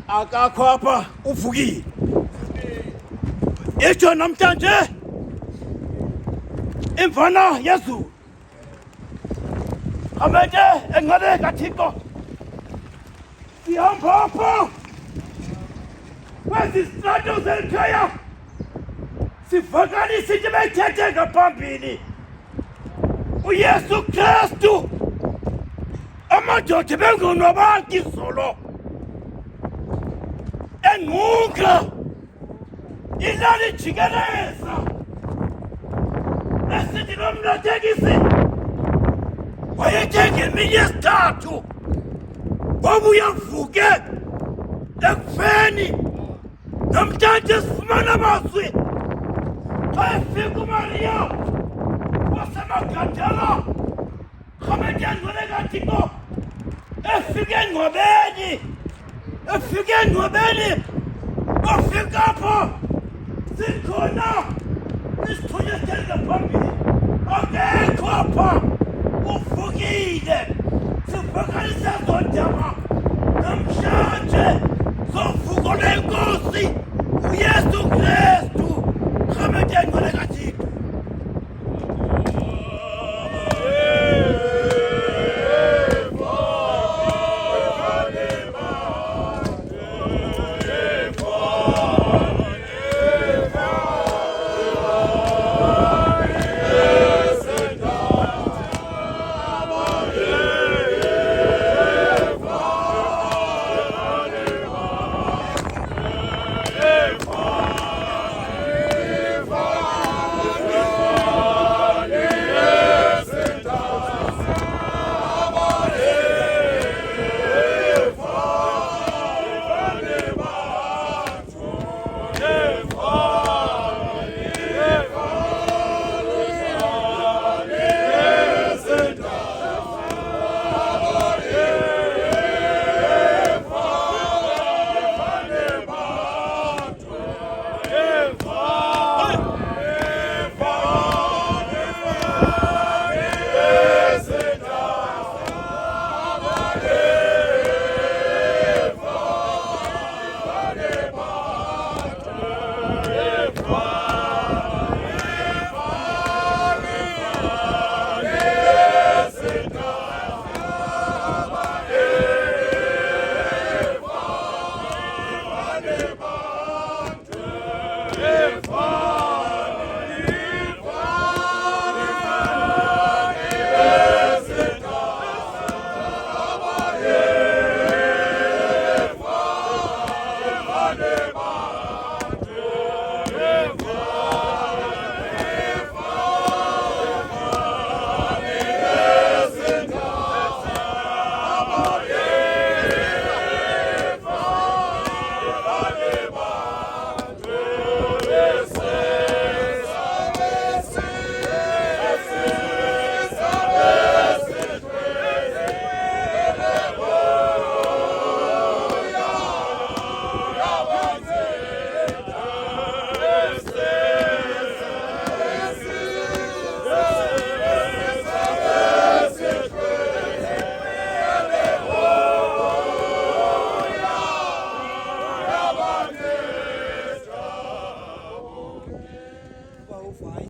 akakho apha uvukile isho namhlanje imvana yezulu amende engcwele kaThixo sihamba apha kwezi strato zelikhaya sivakalisa into ebeyithethe ngaphambili uYesu Kristu amadoda bengonwabanga izolo enqunga ilali jikeleza esithi lo mnatekisi wayethe ngemini yesithathu wabuya vuke ekufeni namhlanje sifumana amazwi xa efika uMariya wasemagadala rhamente engcwele kaThixo efike engcwabeni bafika apho sikhona isithunywa esitheli ngaphambili akekho apha uvukile sivakalisa zondaba namhlanje zovuko lwenkosi uYesu Kristu rhamente engcwele kaThixo